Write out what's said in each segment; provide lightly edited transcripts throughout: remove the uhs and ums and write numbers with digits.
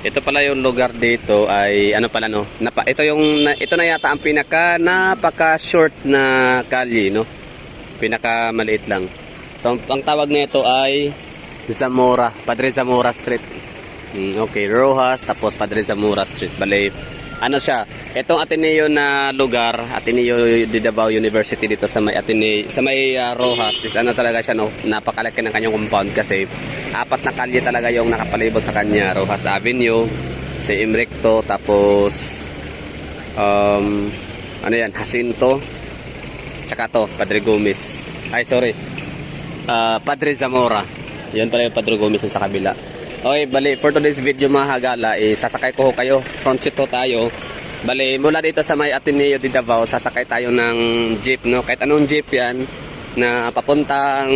Ito pala yung lugar dito ay ano pala no. Ito na yata ang napaka short na kalye no. Pinaka maliit lang. So ang tawag nito ay Zamora, Padre Zamora Street. Okay, Rojas tapos Padre Zamora Street. Bale, ano siya? Itong Ateneo na lugar, Ateneo de Davao University dito sa may Rojas is ano talaga siya no, napakalaki ng kanyang compound kasi apat na kalye talaga yung nakapalibot sa kanya. Rojas Avenue, si Imrecto, tapos ano yan, Jacinto, tsaka to, Padre Gomez. Ay sorry, Padre Zamora. Yan pala yung Padre Gomez sa kabila. Okay, bali, for today's video mga hagala, sasakay ko kayo, front seat ho tayo. Bali, mula dito sa may Ateneo de Davao, sasakay tayo ng jeep, no? Kahit anong jeep yan, na papuntang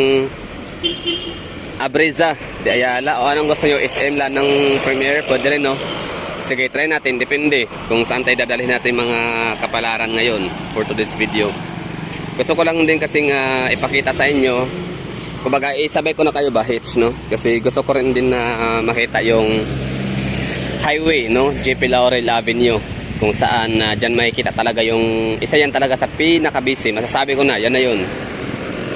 Abreza, de Ayala, o anong gusto nyo, SM lang ng Premier, pwede rin, no? Sige, try natin, depende kung saan tayo dadalhin natin mga kapalaran ngayon for today's video. Gusto ko lang din kasing ipakita sa inyo. Kumbaga, isabay ko na kayo ba hits, no? Kasi gusto ko rin din na makita yung highway, no? JP Laurel Avenue. Kung saan dyan makikita talaga yung isa yan talaga sa pinaka-busy. Masasabi ko na, yan na yun.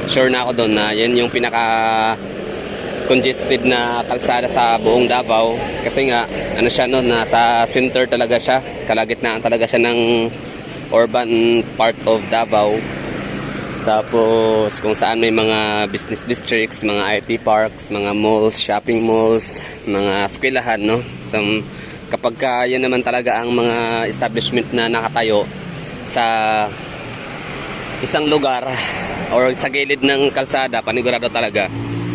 Sure na ako doon na yan yung pinaka-congested na kalsada sa buong Davao. Kasi nga, ano siya, no? Nasa center talaga siya. Kalagitnaan talaga siya ng urban part of Davao. Tapos kung saan may mga business districts, mga IT parks, mga malls, shopping malls, mga eskwelahan, no? So, kapag yan naman talaga ang mga establishment na nakatayo sa isang lugar or sa gilid ng kalsada, panigurado talaga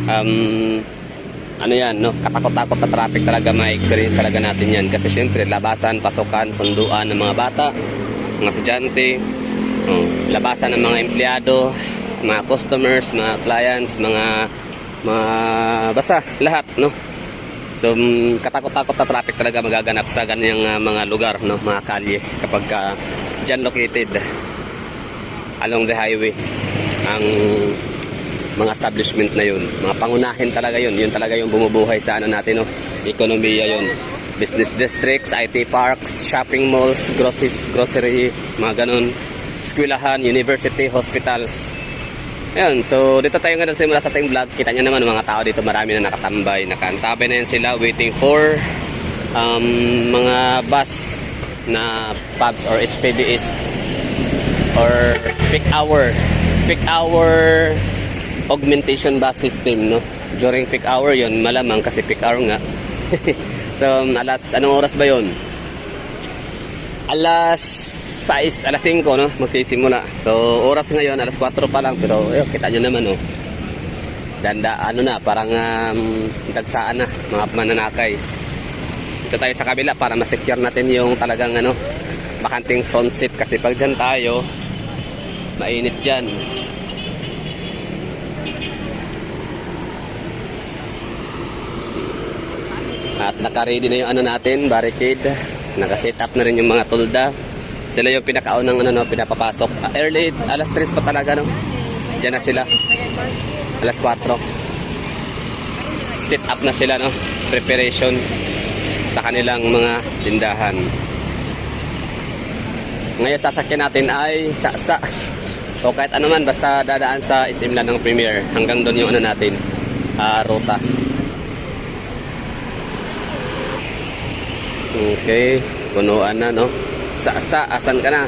ano yan, no? Katakot-takot na traffic talaga, ma-experience talaga natin yan. Kasi syempre, labasan, pasukan, sunduan ng mga bata, mga estudyante, labasan ng mga empleyado, mga customers, mga clients, mga basta lahat, no? So katakot-takot na traffic talaga magaganap sa ganyang mga lugar, no, mga kalye kapag dyan located along the highway ang mga establishment na yun, mga pangunahin talaga yun, yun talaga yung bumubuhay sa ano natin, no, ekonomiya yun. Business districts, IT parks, shopping malls, grocery, mga ganun, eskwelahan, university, hospitals. Ayan, so dito tayo ngayon simula sa ating vlog. Kita nyo naman mga tao dito, marami na nakatambay. Nakaantabay na yan sila waiting for mga bus na PUBs or HPBs or peak hour augmentation bus system, no? During peak hour yon, malamang kasi peak hour nga. So anong oras ba yon? Alas 5, alas 5, no? Magsisimula. So, oras ngayon, alas 4 pa lang. Pero, kita nyo naman, no? Parang dagsaan na, mga mananakay. Ito tayo sa kabila para ma-secure natin yung talagang, bakanting front seat. Kasi pag dyan tayo, mainit dyan. At naka-ready na yung natin, barricade. Naka-set up na rin yung mga tolda. Sila yung pinakaunang pinapapasok. Early, alas 3 pa talaga, no? Diyan na sila. Alas 4. Set up na sila, no? Preparation sa kanilang mga tindahan. Ngayon sasakyan natin ay Saksa. So kahit ano man, basta dadaan sa SM lang ng Premier. Hanggang doon yung natin, ruta. Okay, punuan na, no? Saksa, asan ka na?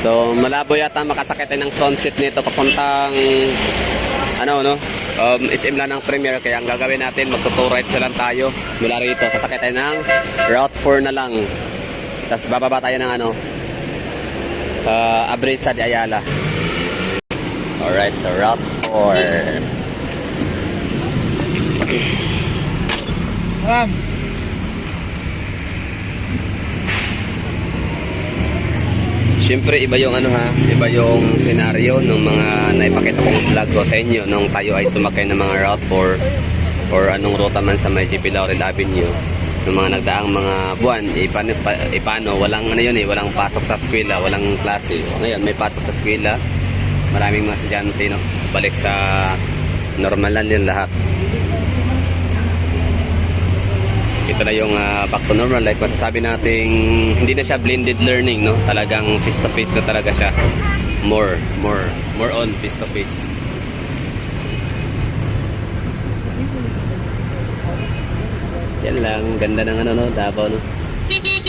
So, malabo yata makasakit ng front seat nito papuntang SM lang ng Premier. Kaya ang gagawin natin, magto-2 rights na lang tayo mula rito. Sasakit tayo ng Route 4 na lang. Tapos bababa tayo ng Abreza de Ayala. Alright, so Route 4. Siyempre iba yung iba yung senaryo ng mga naipakita kong vlog ko sa inyo nung tayo ay sumakay ng mga Route 4 or anong ruta man sa may JP Laurel Avenue ng mga nagdaang mga buwan. Ipano, walang walang pasok sa eskwela, walang klase. Ngayon may pasok sa eskwela, maraming mga estudyante, no, balik sa normal lang din lahat. ito na yung back to normal. Like masasabi nating hindi na siya blended learning, no? Talagang face to face na talaga siya. More on face to face. Yan lang, ganda ng ano, no, Davao, no?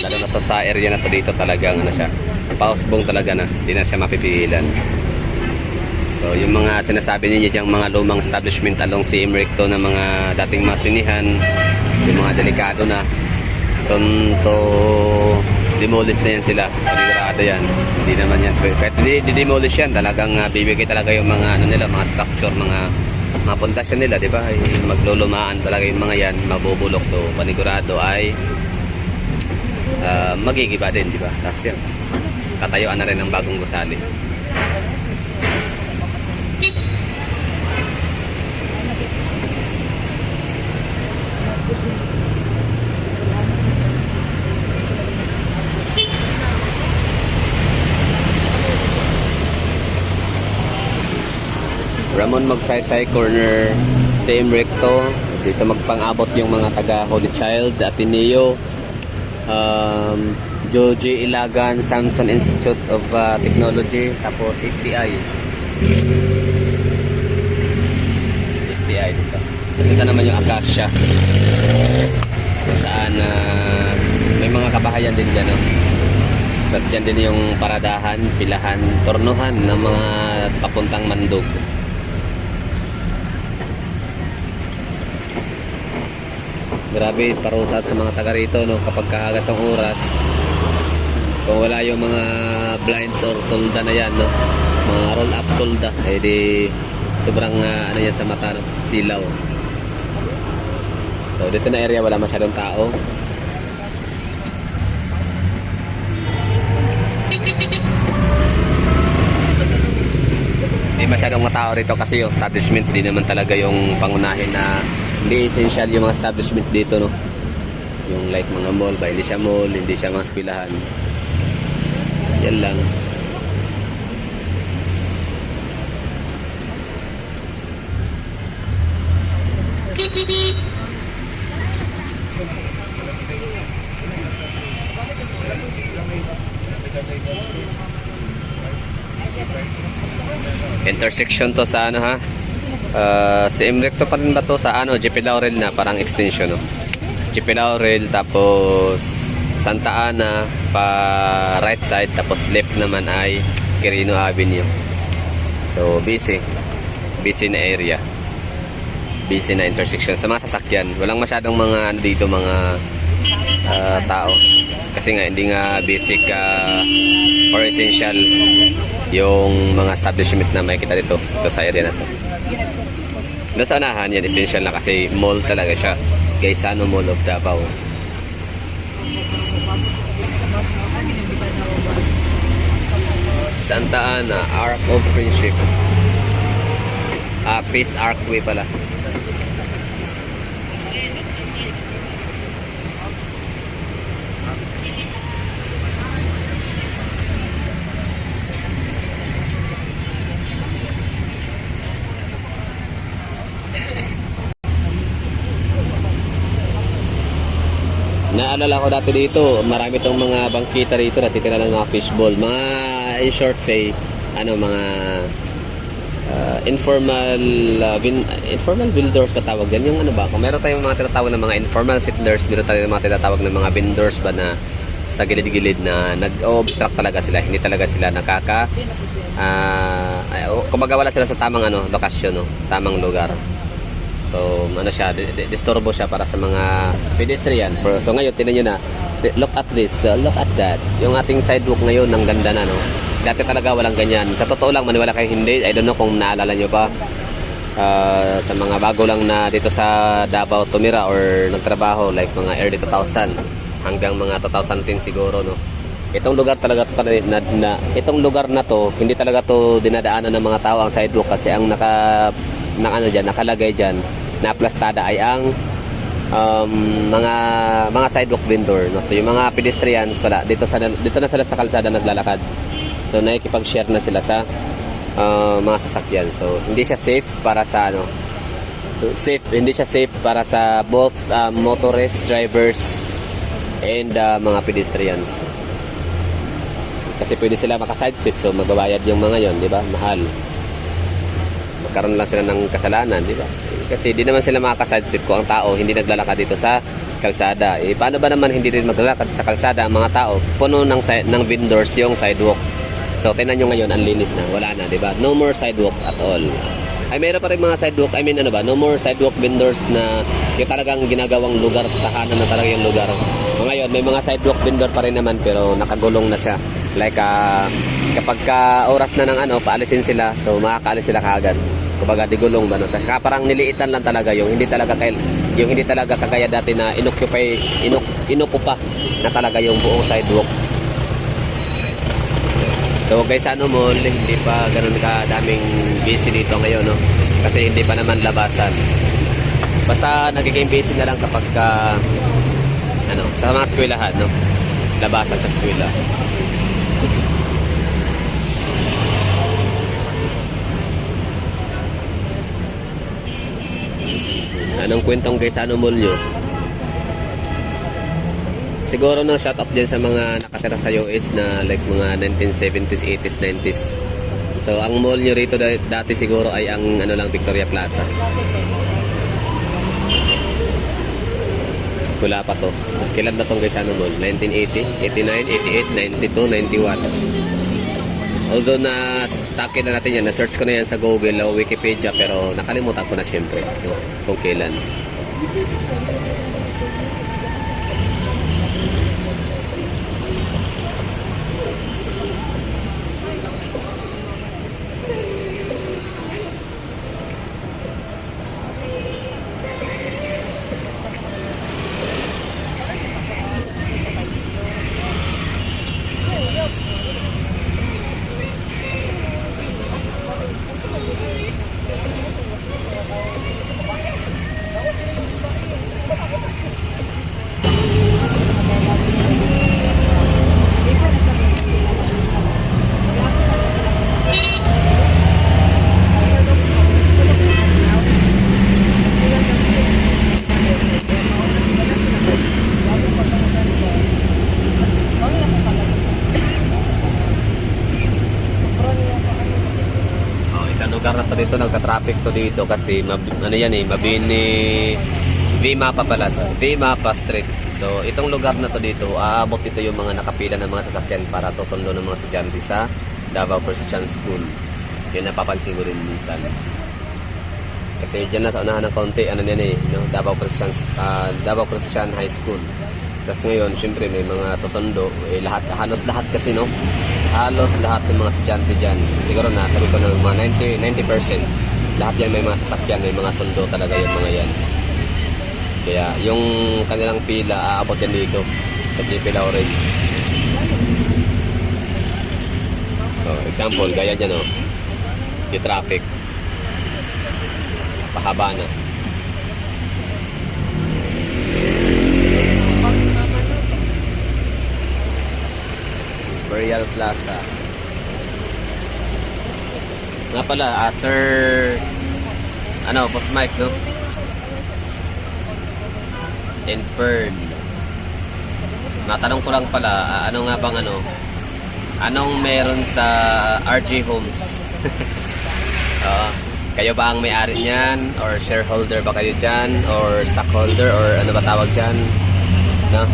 Lalo na sa area na to dito, talagang ano siya, pausbong talaga na, hindi na siya mapipigilan. So yung mga sinasabi niyo diyang mga lumang establishment along si Recto na mga dating masinihan, yung mga delikado na, to demolish na yan sila, panigurado yan. Hindi naman yan, kahit hindi demolish yan, talagang bibigay talaga yung mga ano nila, mga structure, mga pundasyon nila, di ba? Ay, maglulumaan talaga yung mga yan, mabubulok. So panigurado ay magigiba din, di ba? Tapos yan, tatayuan na rin ng bagong gusali. Ramon Magsaysay Corner, same Recto. Dito magpang-abot yung mga taga Holy Child, Ateneo, Joji Ilagan, Samson Institute of Technology, tapos STI dito. Tapos ito naman yung Acacia, saan may mga kabahayan din dyan, no? Tapos dyan din yung paradahan, pilahan, tornuhan ng mga papuntang Mandog. Grabe, parusat sa mga taga rito, no? Kapag kahagat ng oras, kung wala yung mga blinds or tulda na yan, no? Mga roll up tulda, eh di sobrang ano yan sa mata, no? Silaw. So dito na area wala masyadong tao. Hindi masyadong matao rito kasi yung establishment di naman talaga yung pangunahin na, hindi essential yung mga establishment dito, no? Yung like mga mall ba, hindi siya mall, hindi siya mga eskwelahan. Yan lang. Intersection to sa ano, ha? Si Recto pa rin ba to sa ano, GP Laurel na parang extension, no? GP Laurel, tapos Santa Ana pa right side, tapos left naman ay Quirino Avenue. So busy na area, busy na intersection sa mga sasakyan. Walang masyadong mga ano dito, mga tao kasi nga hindi nga basic or essential yung mga establishment na makikita dito sa area na to. Doon sa unahan yan, essential na kasi mall talaga siya. Gaisano Mall of Davao. Santa Ana, Arc of Friendship. Peace Archway pala. Naalala ko dati dito, marami tong mga bangkita rito na titira ng mga fishball. Mga, in short say, ano, mga informal builders ba tawag yan? Yung ano ba? Kung meron tayong mga tinatawag ng mga informal settlers, meron tayong mga tinatawag ng mga vendors ba na sa gilid-gilid na nag-obstruct talaga sila. Hindi talaga sila kumbaga wala sila sa tamang ano, lokasyon, no? Tamang lugar. So, ano siya, disturbo siya para sa mga pedestrian. So, ngayon, tinan nyo na, look at this, look at that. Yung ating sidewalk ngayon, ang ganda na, no? Dati talaga walang ganyan. Sa totoo lang, maniwala kayo hindi, I don't know kung naalala nyo pa, sa mga bago lang na dito sa Davao tumira or nagtrabaho, like mga early 2000, hanggang mga 2010 siguro, no? Itong lugar talaga itong lugar na to, hindi talaga to dinadaanan ng mga tao ang sidewalk kasi ang nakalagay dyan na plastada ay ang mga sidewalk vendor, no? So yung mga pedestrians wala dito na sila sa kalsada naglalakad. So nakikipag-share na sila sa mga sasakyan. So hindi siya safe para sa ano, safe, hindi siya safe para sa both motorists, drivers, and mga pedestrians. Kasi pwede sila maka-side sweep, so magbabayad yung mga yon, di ba? Mahal. Magkaroon lang sila ng kasalanan, di ba? Kasi di naman sila makaka-side sweep kung ang tao hindi naglalakad dito sa kalsada. Paano ba naman hindi rin maglalakad sa kalsada ang mga tao? Puno ng vendors yung sidewalk. So, tingnan nyo ngayon, ang linis na. Wala na, di ba? No more sidewalk at all. Ay, mayroon pa rin mga sidewalk. I mean, ano ba? No more sidewalk vendors na yung talagang ginagawang lugar, tahanan na talaga yung lugar. Ngayon, may mga sidewalk vendor pa rin naman, pero nakagulong na siya. Like, kapag oras na ng paalisin sila, so makakaalis sila kaagad. Kumbaga, digulong ba, no? Tapos parang niliitan lang talaga yung hindi talaga kagaya dati na inupo pa na talaga yung buong sidewalk. So guys, Mall, hindi pa ganun kadaming busy dito ngayon, no? Kasi hindi pa naman labasan. Basta nagiging busy na lang kapag sa mga eskwelahan, no? Labasan sa eskwela. Anong kwentong guys, Mall nyo? Siguro nang shout out din sa mga nakatira sa US na like mga 1970s, 80s, 90s. So ang mall nyo rito dati siguro ay ang lang, Victoria Plaza. Wala pa to. Kailan ba tong guys, mall? 1980, 89, 88, 92, 91. Although na-stuck na natin yan, na-search ko na yan sa Google o Wikipedia, pero nakalimutan ko na syempre kung kailan. Lugar na to dito, nagka-traffic to dito kasi Mabini V-Mapa pala, V-Mapa Street. So itong lugar na to dito, aabot dito yung mga nakapila ng mga sasakyan para susundo ng mga estudyante sa Davao Christian School. Yun napapansin ko rin minsan. Kasi dyan na sa unahan ng konti, Davao Christian High School. Tapos ngayon, syempre may mga susundo, halos lahat kasi, no? Halos lahat ng mga estudyante dyan, siguro na sabi ko ng mga 90% lahat yan may mga sasakyan, may mga sundo talaga yung mga yan. Kaya yung kanilang pila aabot yan dito sa GP Lauren. So, example, gaya dyan, yung traffic pahaba na. Imperial Plaza. Nga pala, Sir Boss Mike, no? Infern. Natanong ko lang pala, anong meron sa RG Homes? Kayo ba ang may-ari niyan? Or shareholder ba kayo dyan? Or stockholder? Or ano ba tawag dyan? No?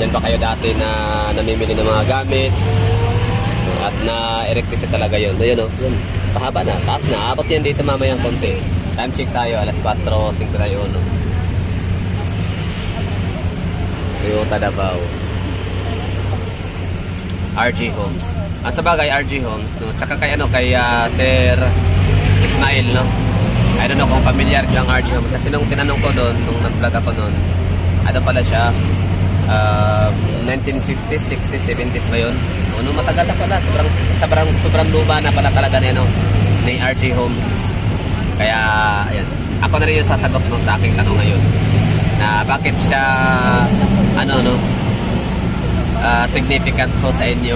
Diyan ba kayo dati na namimili ng mga gamit at na-erectise talaga yun? So, yun. Pahaba na, taas na. Abot yan dito mamayang konti. Time check tayo, alas 4:51. Toyota Davao. RG Homes. Sa bagay, RG Homes, no? Tsaka kay Sir Ismail, no? I don't know kung familiar yung RG Homes. Kasi nung tinanong ko doon, nung nag-vlog ako doon, pala siya, 1950s, 60s, 70s ba yun? Matagal na pala. Sobrang luma na pala talaga ni RG Homes. Kaya, ayan. Ako na rin yung sasagot sa aking tanong ngayon. Na bakit siya, significant po sa inyo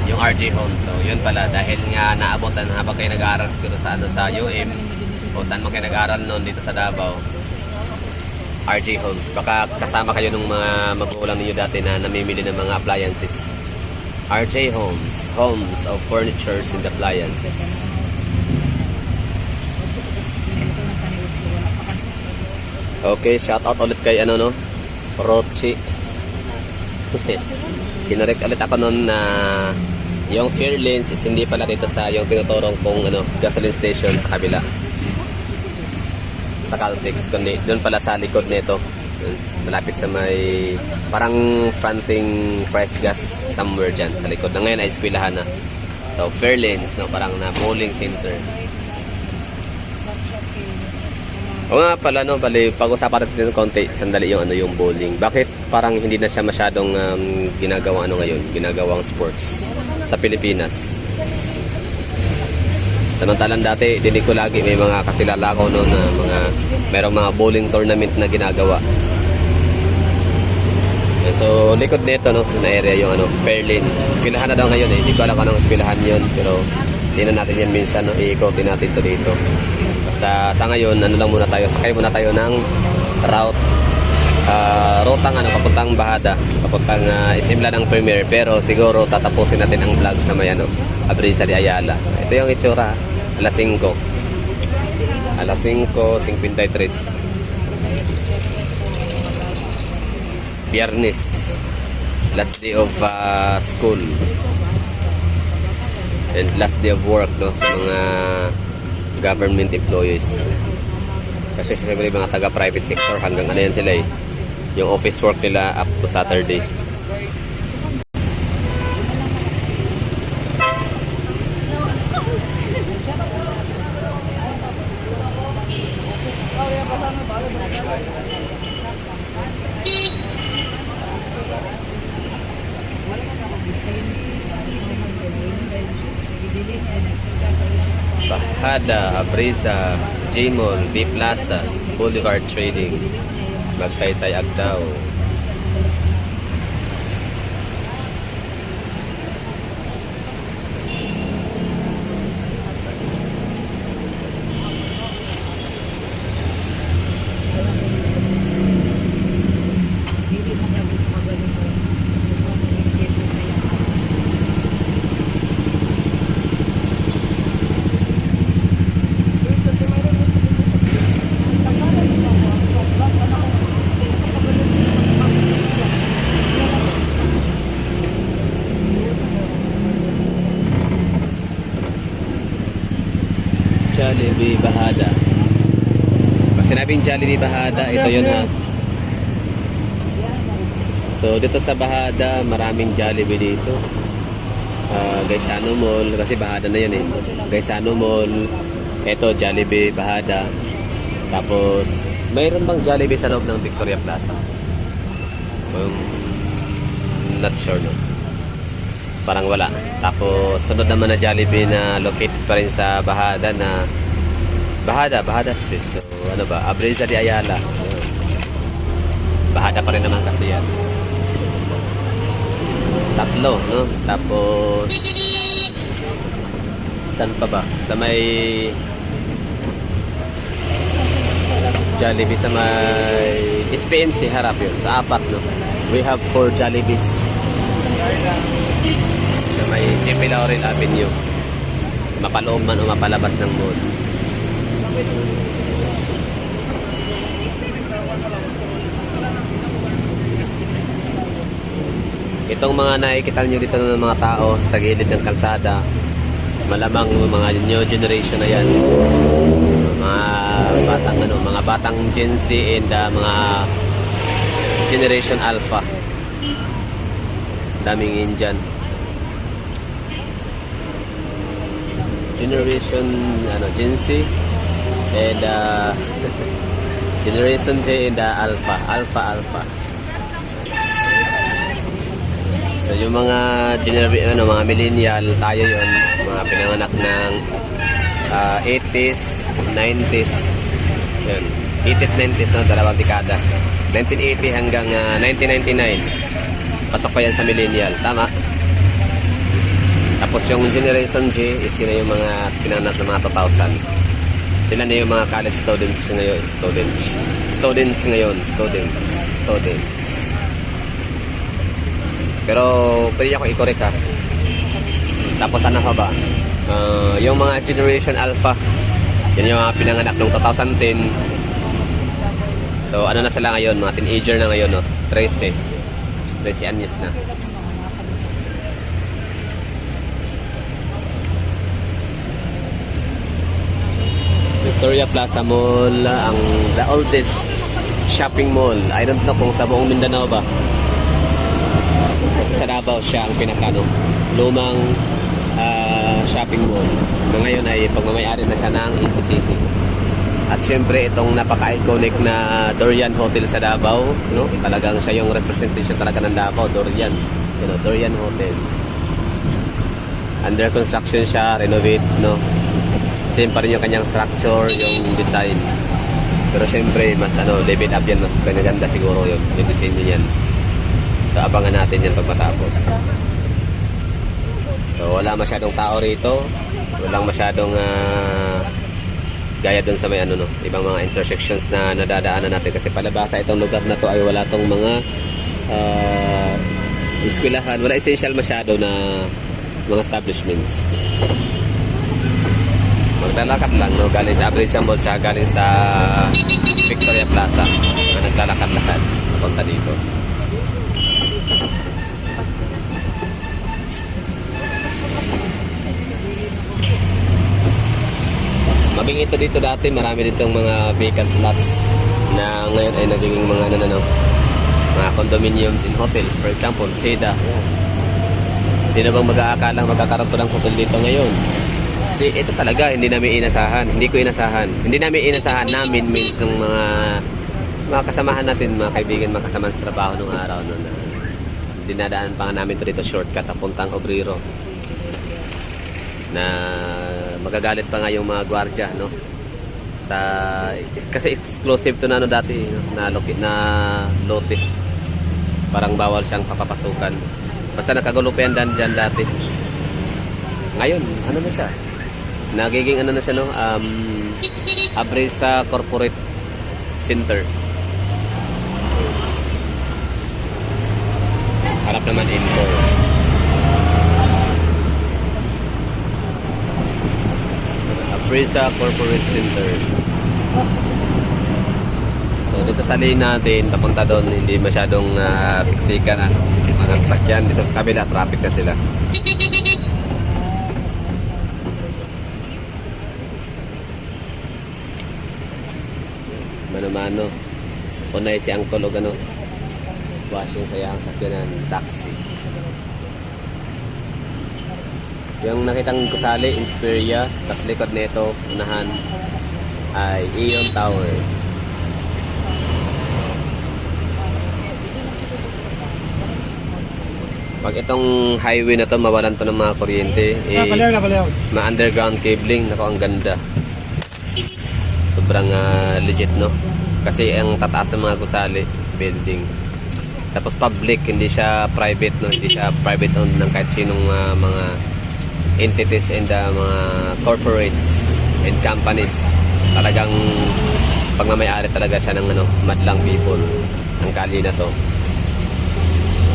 yung RG Homes. So, yun pala. Dahil nga naabotan habang kayo nag-aaral siguro sa UM o kung saan man kayo nag-aral noon dito sa Davao, RJ Homes. Baka kasama kayo ng mga magulang ninyo dati na namimili ng mga appliances. RJ Homes, homes of furnitures and appliances. Okay, shout out ulit kay Rochi. Kinurek ulit ako noon na yung Fairlanes is hindi pala dito sa yung tinuturong kong gasoline station sa kabila. Sa Caltex, kundi doon pala sa likod nito. Malapit sa may parang fronting price gas somewhere dyan sa likod. Na ngayon ay eskwelahan na. So Fairlanes, parang na bowling center. O nga pala, bali, pag-usapan natin ng konti, sandali yung bowling. Bakit parang hindi na siya masyadong ginagawang ngayon, ginagawang sports sa Pilipinas? Samantalang dati, dinig ko lagi may mga kakilala ko noon na merong mga bowling tournament na ginagawa. So, likod nito, na area yung Fairlanes. Eskwelahan na daw ngayon eh. Hindi ko alam kung anong eskwelahan yun. Pero, tingnan natin yan minsan, iikotin natin to dito. Sa ngayon, lang muna tayo. Sakay muna tayo ng rutang papuntang Bahada. Papuntang Isimla ng Premier. Pero, siguro, tatapusin natin ang vlog sa may Abrisa de Ayala. Ito yung itsura. Alas 5. Alas 5:53. Biyernes, last day of school and last day of work sa mga government employees. Kasi siyempre mga taga private sector hanggang yan sila yung office work nila up to Saturday. Bahada, Abrisa, J-Mall, B Plaza, Boulevard Trading, Magsaysay, Agdao. Jollibee Bahada. Pag sinabing Jollibee Bahada, ito yun ha. So dito sa Bahada, maraming Jollibee dito. Gaisano Mall, kasi Bahada na yun eh. Gaisano Mall, ito Jollibee Bahada. Tapos, mayroon bang Jollibee sa loob ng Victoria Plaza? Not sure no. Parang wala. Tapos sunod naman na Jollibee na located pa rin sa Bahada na Bahada Street. So Abrisa de Ayala. Bahada pa rin naman kasi yan. Tatlo, no? Tapos saan pa ba? Sa may Jollibee sa may SPMC harap yun. Sa apat, no? We have 4 Jollibees. Sa may J.P. Laurel Avenue, mapaloob man o mapalabas ng mall. Itong mga nakikita nyo dito ng mga tao sa gilid ng kalsada, malamang mga new generation na yan, mga batang Gen Z and mga Generation Alpha. Daming Indian. Generation Gen Z and Generation J and Alpha. So yung mga mga millennial, tayo yon, mga pinanganak ng 80s, 90s. Yun. 80s, 90s na dalawang dekada. 1980 hanggang 1999. Pasok pa yan sa millennial, tama? Tapos yung Generation J is yun yung mga pinanganak ng mga 2000. Sila na yung mga college students ngayon. Students. Pero pwede ako i-correct ha. Tapos ano pa ba? Yung mga Generation Alpha, yan yung mga pinanganak noong 2010. So ano na sila ngayon, mga teenager na ngayon, no? 13 anyos na. Victoria Plaza Mall, the oldest shopping mall. I don't know kung sa buong Mindanao ba. Kasi sa Davao siya ang pinakano lumang shopping mall. Ngayon ay pagmamayari na siya ng NCCC. At syempre itong napaka-iconic na Dorian Hotel sa Davao, no? Talagang siya yung representation talaga ng Davao, Dorian. Dorian Hotel. Under construction siya, renovate, no? Same pa rin yung kanyang structure, yung design. Pero syempre, mas level up yan, mas pinaganda siguro yung design niya yan. So abangan natin yan pag matapos. So wala masyadong tao rito. Walang masyadong gaya dun sa may ibang mga intersections na nadadaanan natin. Kasi palabasa itong lugar na to ay wala tong mga eskwelahan. Wala essential masyado na mga establishments. Maglalakad lang, no? Galing sa Abrilsa Mall tsaka galing sa Victoria Plaza. Naglalakad-lakad papunta dito. Maging ito dito dati, marami ditong mga vacant lots na ngayon ay nagiging mga mga condominiums in hotels. For example, Seda. Sino bang mag-aakalang magkakaroon to ng hotel dito ngayon? Ito talaga, hindi namin inasahan. Hindi ko inasahan. Hindi namin inasahan namin means ng mga kasamahan natin, mga kaibigan, mga kasamahan sa trabaho nung araw na dinadaan pa namin to dito shortcut papuntang Obrero. Na magagalit pa nga yung mga gwardiya, no? Kasi exclusive to na dati, no? na lote. Parang bawal siyang papapasukan. Basta nakagulo pa yan dyan dati. Ngayon, ano na siya? Nagiging na siya, no? Abrilsa Corporate Center. Harap naman info. Abrilsa Corporate Center. So dito sa lane natin, papunta doon, hindi masyadong siksikan mga sasakyan. Dito sa kabila, traffic na sila. Mano-mano. Unay si Uncle o washing sa iyang sakyanan, taxi. Yung nakitang gusali, Inspiria, tas likod nito, unahan ay Aeon Tower. Pag itong highway na to, mawalan to ng mga kuryente, ma-underground cabling, nako ang ganda. Sobrang legit, no? Kasi ang tataas ng mga gusali, building. Tapos public, hindi siya private, no? Hindi siya private owned ng kahit sinong mga entities and mga corporates and companies. Talagang pagmamayari talaga siya ng madlang people ang kali na to.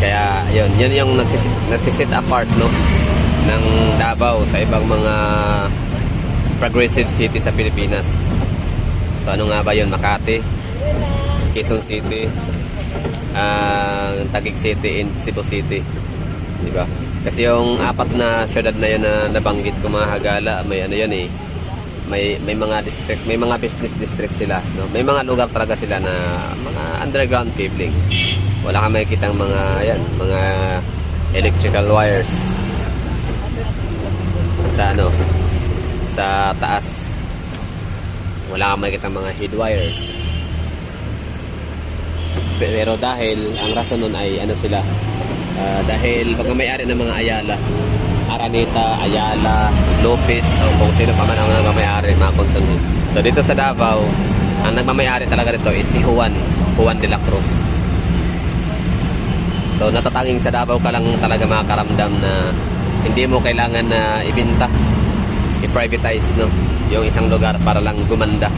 Kaya yun yung nagsisit apart, no, ng Davao sa ibang mga progressive city sa Pilipinas. So ano nga ba yun? Makati, Quezon City, Taguig City, and Cebu City, diba? Kasi yung apat na syudad na yun na nabanggit ko, mga hagala, may may mga district, may mga business district sila, no? May mga lugar talaga sila na mga underground cabling. Wala kang makikitang mga electrical wires sa sa taas. Wala kang makikitang mga head wires. Pero dahil ang rason nun ay sila, dahil pagmamayari ng mga Ayala, Araneta, Ayala, Lopez, o kung sino pa man ang nagmamayari, mga konsumo. So dito sa Davao, ang nagmamayari talaga dito is si Juan de la Cruz. So natatanging sa Davao ka lang talaga makakaramdam na hindi mo kailangan na ibenta. i-privatize, no, yung isang lugar para lang gumanda.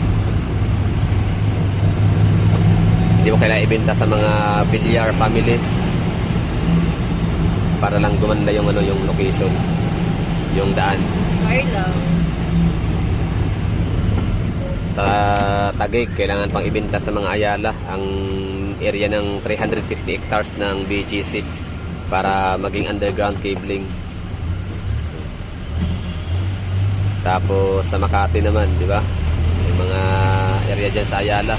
Hindi mo kailangan ibenta sa mga Villar family para lang gumanda yung ano, yung location, yung daan. Carlo. Sa Taguig, kailangan pang ibenta sa mga Ayala ang area ng 350 hectares ng BGC para maging underground cabling. Tapos sa Makati naman, di ba? May mga area dyan sa Ayala.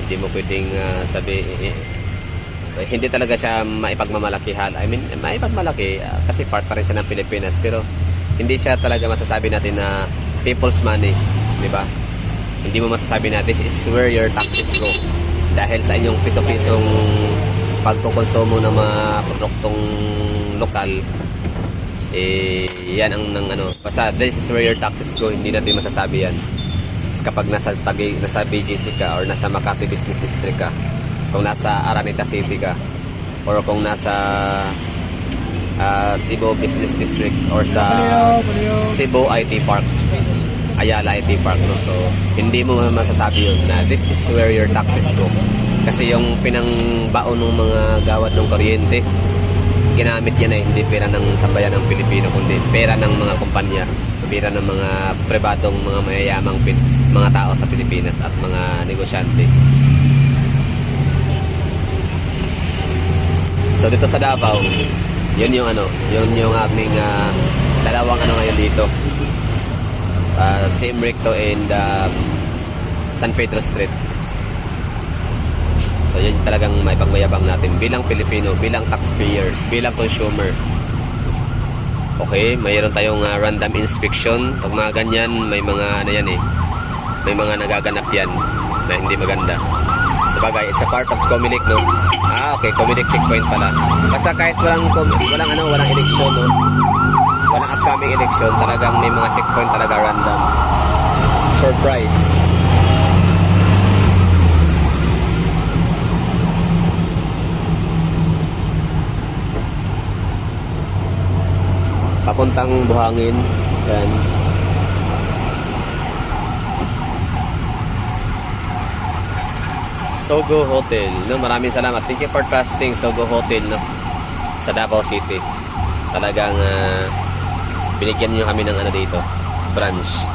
Hindi mo pwedeng hindi talaga siya maipagmamalakihan. I mean, maipagmalaki kasi part pa rin siya ng Pilipinas, pero hindi siya talaga masasabi natin na people's money, di ba? Hindi mo masasabi na this is where your taxes go dahil sa inyong piso-pisong pagkukonsumo ng mga produktong lokal. Yan ang ano, basta this is where your taxes go, hindi natin masasabi yan kapag nasa Taguig, nasa BGC ka or nasa Makati Business District ka, kung nasa Araneta City ka, or kung nasa Cebu Business District or sa Cebu IT Park, Ayala IT Park, no? So hindi mo masasabi yun na this is where your taxes go, kasi yung pinangbaon ng mga gawad ng kuryente, ginamit yan hindi pera ng sambayan ng Pilipino, kundi pera ng mga kumpanya, pera ng mga pribadong mga mayayamang mga tao sa Pilipinas at mga negosyante. So dito sa Davao, yun yung ano, yun yung aming dalawang ano ngayon dito. Siem Recto and San Pedro Street. So yun talagang may pagmayabang natin bilang Pilipino, bilang taxpayers, bilang consumer. Okay, mayroon tayong random inspection. Pag mga ganyan, may mga ano yan may mga nagaganap yan na hindi maganda. Sabagay, it's a part of Comelec, no? Okay, Comelec checkpoint pala. Basta kahit walang eleksyon, no? Walang upcoming election, talagang may mga checkpoint talaga random. Surprise. Papuntang Buhangin. Yan. Sogo Hotel, no? Maraming salamat. Thank you for trusting Sogo Hotel, no? Sa Davao City. Talagang binigyan niyo kami ng ano dito, branch.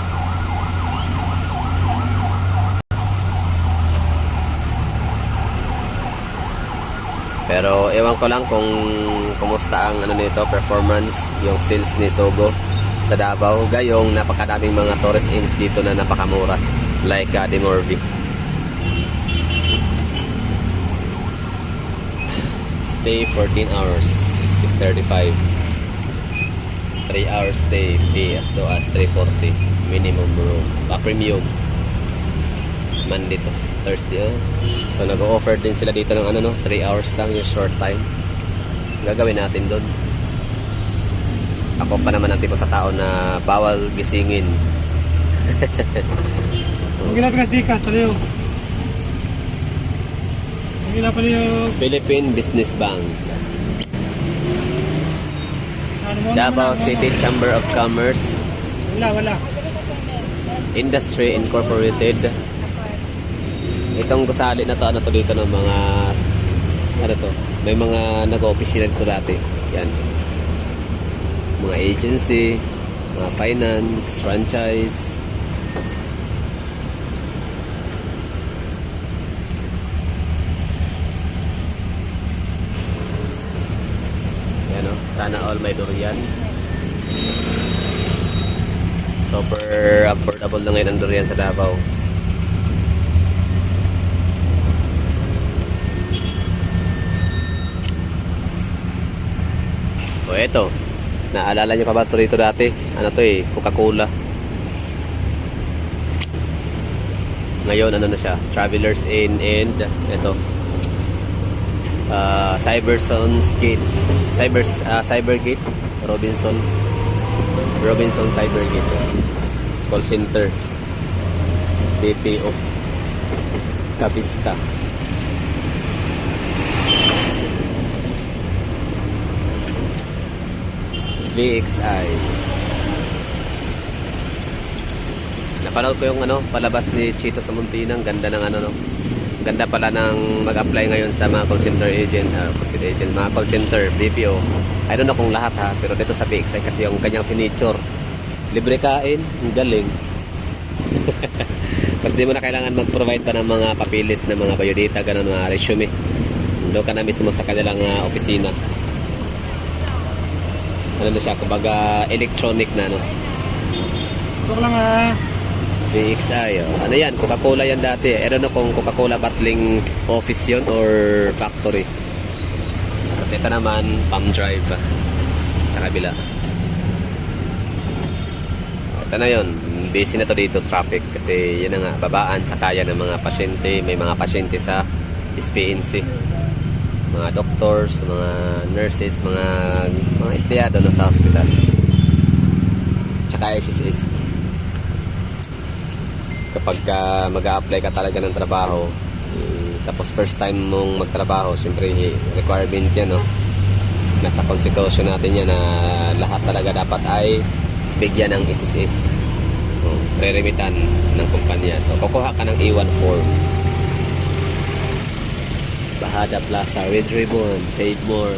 Pero ewan ko lang kung kumusta ang ano nito, performance, yung sales ni Sogo sa Davao. Gayong napakadaming mga tourist inns dito na napakamura, like De Morvi. Stay 14 hours, 635. 3 hours stay, pay as low as 340. Minimum room, premium. Monday to Thursday. So nag-o-offer din sila dito ng ano, no, 3 hours lang, yung short time. Gagawin natin doon. Ako pa naman ang tipo sa tao na bawal gisingin. Bikas tayo. Philippine Business Bank, Davao City Chamber of Commerce, Wala. Industry Incorporated. Itong gusali na to, ano to dito ng mga ano to, may mga nag-opisina dito dati. Yan, mga agency, mga finance, franchise. Yan, no? Sana all may durian. Super affordable na ngayon ang durian sa Davao. O eto, naalala niyo pa ba ito rito dati? Ano to Coca-Cola. Ngayon ano na siya, Travelers Inn and eto, Cyberson's Gate, Cybergate, Robinson Cybergate, call center, BPO, Capista. VXI. Napanood ko yung palabas ni Chito sa Muntinang. Ganda ng no. Ganda pala ng mag-apply ngayon sa mga call center agent, mga call center, BPO. I don't know kung lahat ha, pero dito sa PXI kasi yung kanyang furniture. Libre kain, ang galing. Kasi di mo na kailangan mag-provide pa ng mga papilis na mga biodata, ganun, mga resume. Doon ka na mismo sa kanilang opisina. Ano na siya, kumbaga electronic na Ito lang ah. PXI, oh. Ano yan? Coca-Cola yan dati. I don't know kung Coca-Cola bottling office yun or factory. Kasi ito naman, pump drive sa kabila. Ito na yun. Busy na to dito, traffic. Kasi yun na nga, babaan sa kaya ng mga pasyente. May mga pasyente sa SPNC. Mga doctors, mga nurses, mga empleyado na sa hospital. Tsaka SSS. Kapag mag-a-apply ka talaga ng trabaho, tapos first time mong magtrabaho, syempre requirement yan, no? Nasa constitution natin yan na lahat talaga dapat ay bigyan ng SSS, re-remitan ng kumpanya. So kukuha ka ng A1 form. Bahada Plaza, Red Ribbon, Save More.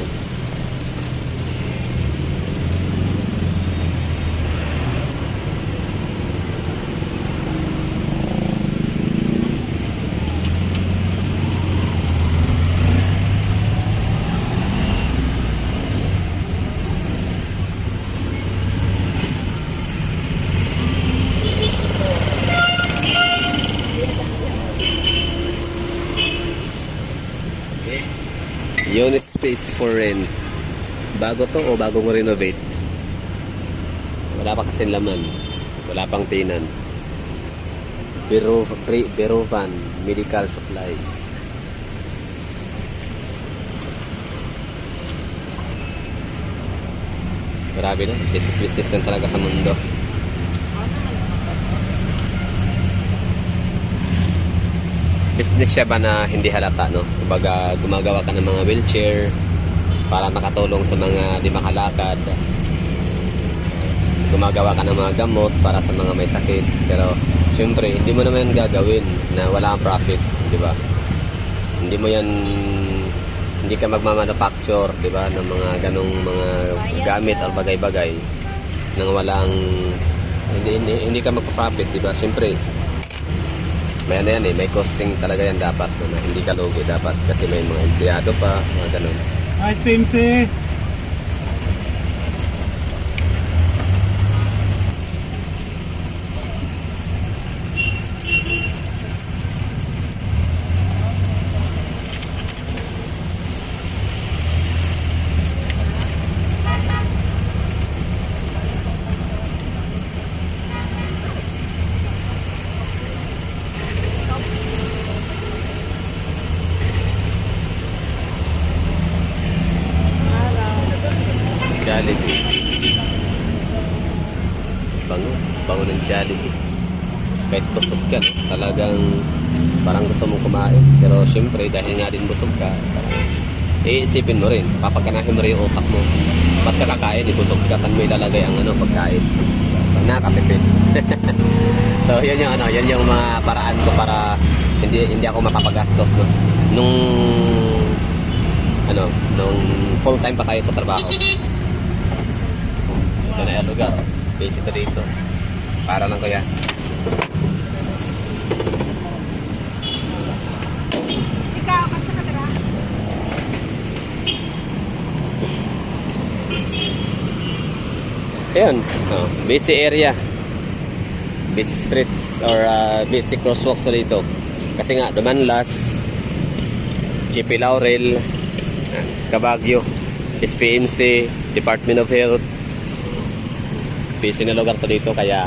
Unit space for rent. Bago to o bagong renovate? Wala pa kasi laman. Wala pang tinan. Bureau van, medical supplies. Grabe na. Business na talaga sa mundo. Business siya ba na hindi halata, no? Kumbaga gumagawa ka ng mga wheelchair para makatulong sa mga di makalakad. Gumagawa ka ng mga gamot para sa mga may sakit. Pero syempre, hindi mo naman gagawin na wala kang profit, di ba? Hindi mo yan, hindi ka magmamanufacture, di ba, ng mga ganong mga gamit o bagay-bagay nang walang, hindi ka magpa-profit, di ba? Syempre, may ano yan may costing talaga yan dapat, no, na hindi ka lugi dapat kasi may mga empleyado pa, mga ganun. Ice PMC. Jollibee. Bango ng Jollibee. Kahit busog ka, no? Talagang parang gusto mong kumain. Pero syempre, dahil nga din busog ka, iisipin mo rin, papagkanahin mo rin yung utak mo. Ba't ka kakain, busog ka, saan mo ilalagay ang pagkain? So, nakakatipid. So, yan yung mga paraan ko para hindi ako mapapagastos, no? Nung full time pa tayo sa trabaho. Ito na yung lugar. Basic to dito. Para lang ko yan. Ikaw, kapsa ka tira? Ayun. Busy area. Busy streets or busy crosswalks dito. Kasi nga, Dumanlas, GP Laurel, Cabagyo, SPNC, Department of Health. Busy na lugar to dito kaya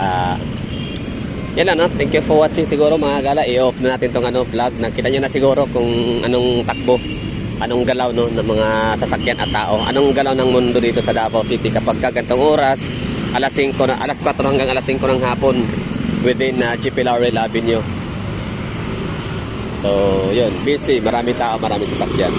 yan lang, no? Thank you for watching. Siguro mga gala, i-off na natin tong vlog. Nakita nyo na siguro kung anong takbo, anong galaw, no, ng mga sasakyan at tao, anong galaw ng mundo dito sa Davao City kapag kagantong oras, alas 4 hanggang alas 5 ng hapon within GP Laurel Avenue. So yun, busy, marami tao, marami sasakyan.